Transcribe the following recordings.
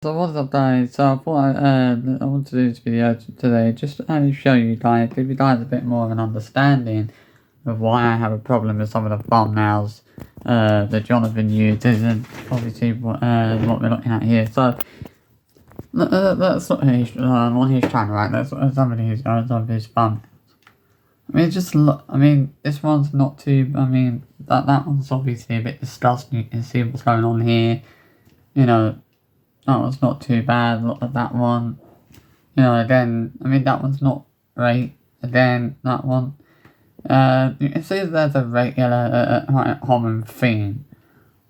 So what's up guys, so I thought I want to do this video today just to show you guys, give you guys a bit more of an understanding of why I have a problem with some of the thumbnails that Jonathan uses, and obviously what we're looking at here. So let's look at his, on his channel, right, let's look at some of his thumbnails. I mean, just look, I mean, this one's not too, I mean, that one's obviously a bit disgusting. You can see what's going on here, you know. That one's not too bad. Look at that one. You know, again, I mean, that one's not great. Again, that one. You can see there's a regular common theme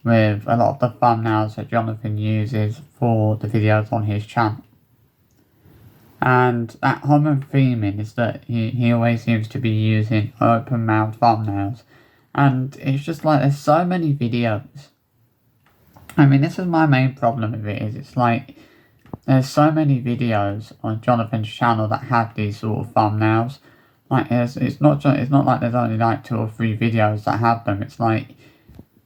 with a lot of the thumbnails that Jonathan uses for the videos on his channel. And that common theming is that he always seems to be using open mouth thumbnails. And it's just like, there's so many videos. I mean, this is my main problem with it, is it's like, there's so many videos on Jonathan's channel that have these sort of thumbnails. Like, it's not like there's only like 2 or 3 videos that have them. It's like,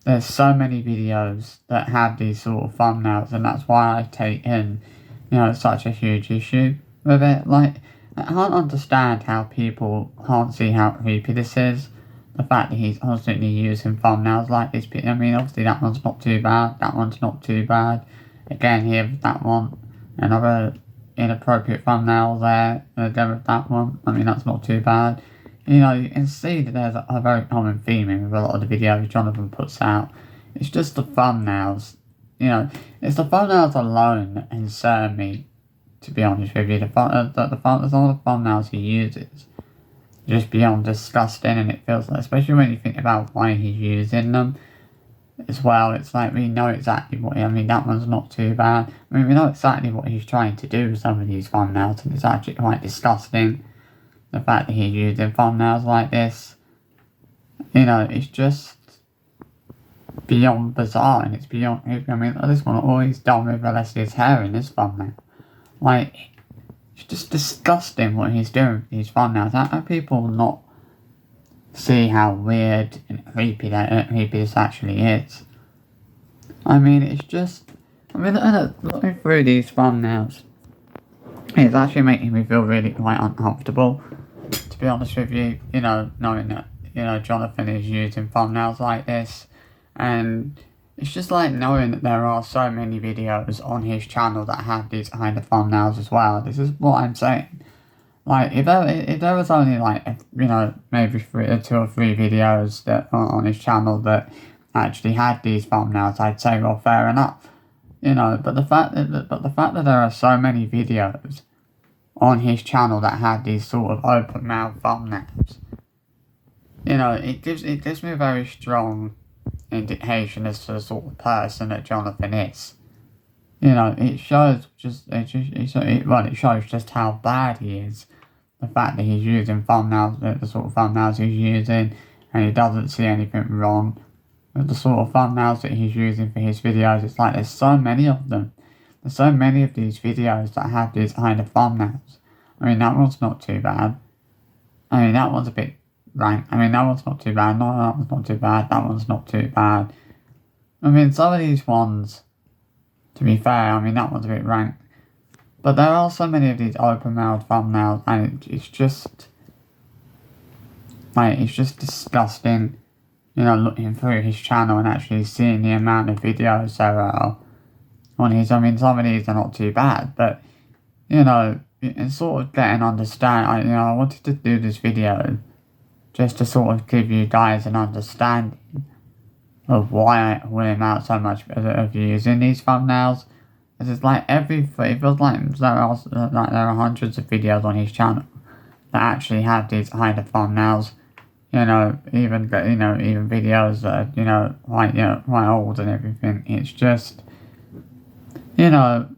there's so many videos that have these sort of thumbnails, and that's why I've taken, you know, such a huge issue with it. Like, I can't understand how people can't see how creepy this is. The fact that he's constantly using thumbnails like this. I mean, obviously that one's not too bad. That one's not too bad. Again, here with that one. Another inappropriate thumbnail there. Again with that one. I mean, that's not too bad. You know, you can see that there's a very common theme with a lot of the videos Jonathan puts out. It's just the thumbnails. You know, it's the thumbnails alone that concern me, to be honest with you. Some of the thumbnails he uses just beyond disgusting, and it feels like, especially when you think about why he's using them as well, it's like, we know exactly what, I mean, that one's not too bad. I mean, we know exactly what he's trying to do with some of these thumbnails, and it's actually quite disgusting, the fact that he's using thumbnails like this. You know, it's just beyond bizarre, and it's beyond, I mean, this one always done with Alessia's hair in this thumbnail. Like, it's just disgusting what he's doing with these thumbnails. How people not see how weird and creepy this actually is? I mean, it's just, I mean, looking through these thumbnails, it's actually making me feel really quite uncomfortable, to be honest with you. You know, knowing that, you know, Jonathan is using thumbnails like this, and it's just like knowing that there are so many videos on his channel that have these kind of thumbnails as well. This is what I'm saying. Like, if there was only like, you know, maybe 2 or 3 videos that on his channel that actually had these thumbnails, I'd say, well, fair enough. You know, but the fact that there are so many videos on his channel that have these sort of open mouth thumbnails, you know, it gives me a very strong indication as to the sort of person that Jonathan is. You know, it shows it shows just how bad he is. The fact that he's using thumbnails, the sort of thumbnails he's using, and he doesn't see anything wrong with the sort of thumbnails that he's using for his videos. It's like, there's so many of them. There's so many of these videos that have these kind of thumbnails. I mean, that one's not too bad. I mean, that one's a bit rank. I mean, that one's not too bad. No, that one's not too bad. That one's not too bad. I mean, some of these ones, to be fair, I mean, that one's a bit rank. But there are so many of these open mouth thumbnails, and it's just, like, it's just disgusting, you know, looking through his channel and actually seeing the amount of videos there are on his. I mean, some of these are not too bad, but, you know, it's sort of get an understand. You know, I wanted to do this video just to sort of give you guys an understanding of why I call him out so much of using these thumbnails. It's like it feels like there are hundreds of videos on his channel that actually have these kind of thumbnails. You know, even videos that are, quite old and everything. It's just, you know,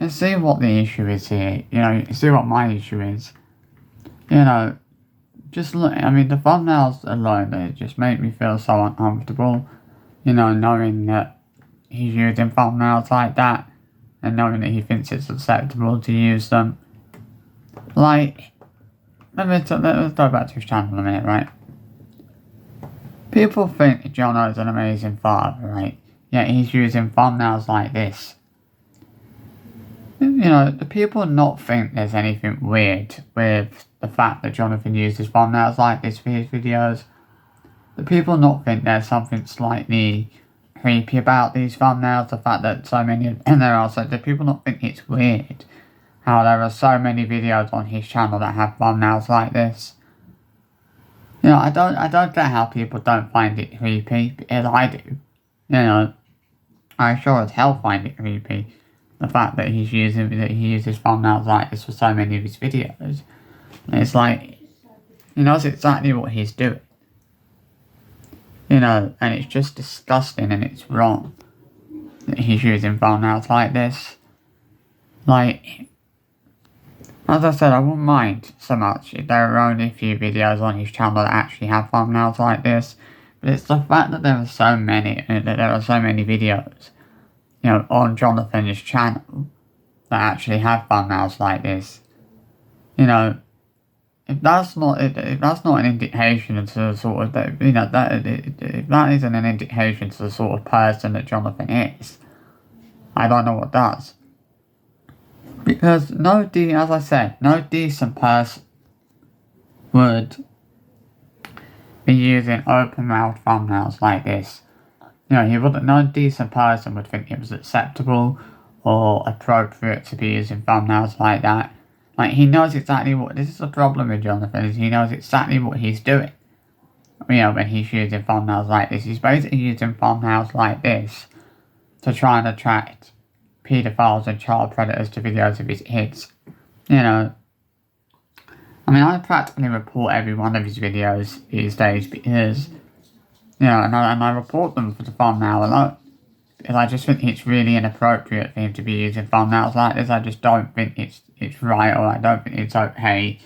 you see what the issue is here. You know, you see what my issue is. You know, just look. I mean, the thumbnails alone, they just make me feel so uncomfortable. You know, knowing that he's using thumbnails like that, and knowing that he thinks it's acceptable to use them. Like, let's go back to his channel a minute, right? People think Jono is an amazing father, right? Yet he's using thumbnails like this. the people not think there's anything weird with the fact that Jonathan uses thumbnails like this for his videos. The people not think there's something slightly creepy about these thumbnails, the fact that so many, and there are, so the people not think it's weird how there are so many videos on his channel that have thumbnails like this. I don't get how people don't find it creepy, because I do. I sure as hell find it creepy. The fact that he uses thumbnails like this for so many of his videos. It's like, he knows exactly what he's doing. And it's just disgusting and it's wrong that he's using thumbnails like this. Like, as I said, I wouldn't mind so much if there were only a few videos on his channel that actually have thumbnails like this. But it's the fact that there are so many videos, on Jonathan's channel that actually have thumbnails like this. If that's not an indication to the sort of if that isn't an indication to the sort of person that Jonathan is, I don't know what does. Because as I said, no decent person would be using open mouth thumbnails like this. No decent person would think it was acceptable or appropriate to be using thumbnails like that. Like, he knows exactly this is the problem with Jonathan, is he knows exactly what he's doing. When he's using thumbnails like this, he's basically using thumbnails like this to try and attract paedophiles and child predators to videos of his kids. I practically report every one of his videos these days because, and I report them for the thumbnail alone. Because I just think it's really inappropriate for him to be using thumbnails like this. I just don't think it's right, or I don't think it's okay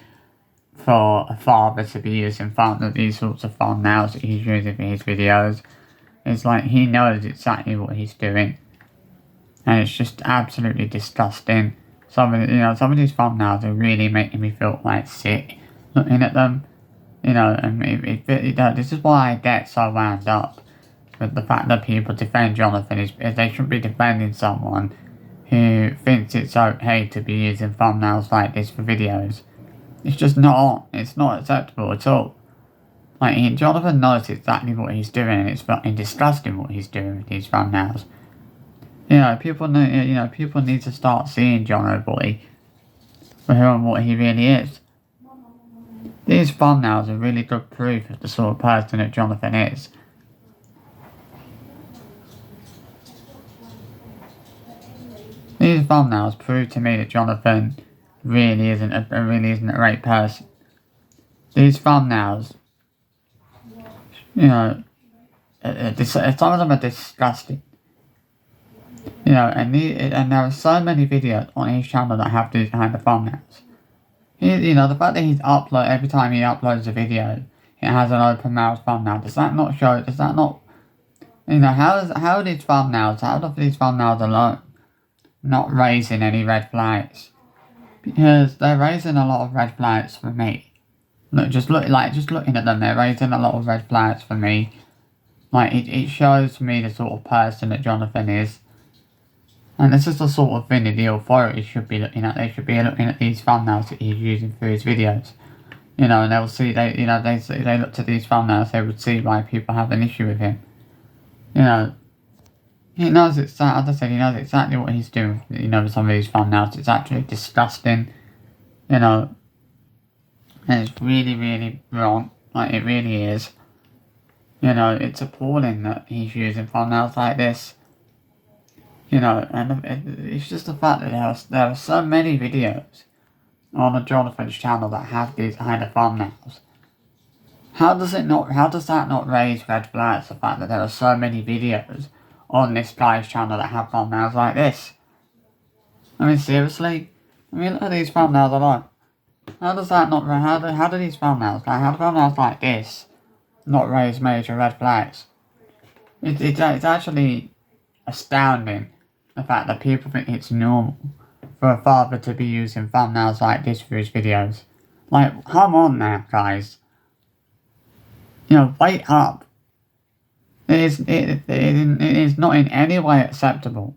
for a father to be using these sorts of thumbnails that he's using for his videos. It's like, he knows exactly what he's doing. And it's just absolutely disgusting. Some of these thumbnails are really making me feel quite sick looking at them. And this is why I get so wound up with the fact that people defend Jonathan, is because they should be defending someone who thinks it's okay to be using thumbnails like this for videos. It's just not. It's not acceptable at all. Like, Jonathan knows exactly what he's doing, and it's fucking disgusting what he's doing with these thumbnails. People need to start seeing joly for who and what he really is. These thumbnails are really good proof of the sort of person that Jonathan is. These thumbnails prove to me that Jonathan really isn't a great person. These thumbnails, some of them are disgusting. And there are so many videos on his channel that have these kind of thumbnails. The fact that every time he uploads a video, it has an open mouth thumbnail. How do these thumbnails alone not raising any red flags? Because they're raising a lot of red flags for me. Just looking at them, they're raising a lot of red flags for me. Like, it shows me the sort of person that Jonathan is. And this is the sort of thing that the authorities should be looking at. They should be looking at these thumbnails that he's using for his videos. And they'll see, they looked at these thumbnails, they would see why people have an issue with him. He knows he knows exactly what he's doing, with some of these thumbnails. It's actually disgusting, and it's really, really wrong. Like, it really is. It's appalling that he's using thumbnails like this. And it's just the fact that there are so many videos on Jonathan's channel that have these kind of thumbnails. How does that not raise red flags, the fact that there are so many videos on this guy's channel that have thumbnails like this? Seriously? Look at these thumbnails alone. How do these thumbnails like this not raise major red flags? It's actually astounding, the fact that people think it's normal for a father to be using thumbnails like this for his videos. Like, come on now, guys. Wake up. It is not in any way acceptable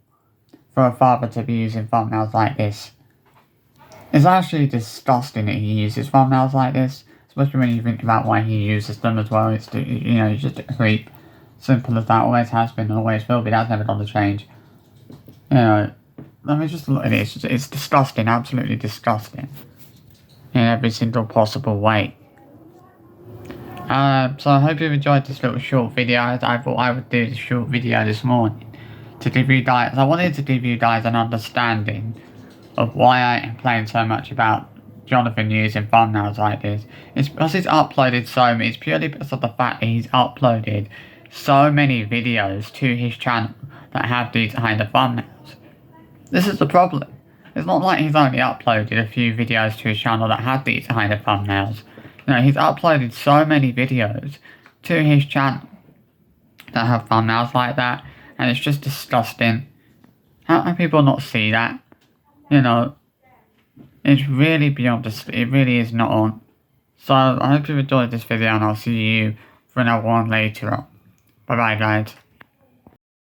for a father to be using thumbnails like this. It's actually disgusting that he uses thumbnails like this, especially when you think about why he uses them as well. It's, you know, he's just a creep. Simple as that. Always has been, always will be. That's never going to change. You know, let me just look at it. It's disgusting, absolutely disgusting. In every single possible way. So I hope you've enjoyed this little short video. I thought I would do this short video this morning to give you guys, I wanted to give you guys an understanding of why I complain so much about Jonathan using thumbnails like this. It's because he's uploaded so many, it's purely because of the fact that he's uploaded so many videos to his channel that have these kind of thumbnails. This is the problem. It's not like he's only uploaded a few videos to his channel that have these kind of thumbnails. No, he's uploaded so many videos to his channel that have thumbnails like that, and it's just disgusting. How can people not see that? You know, it's really beyond this. It really is not on. So I hope you've enjoyed this video, and I'll see you for another one later on. Bye bye, guys.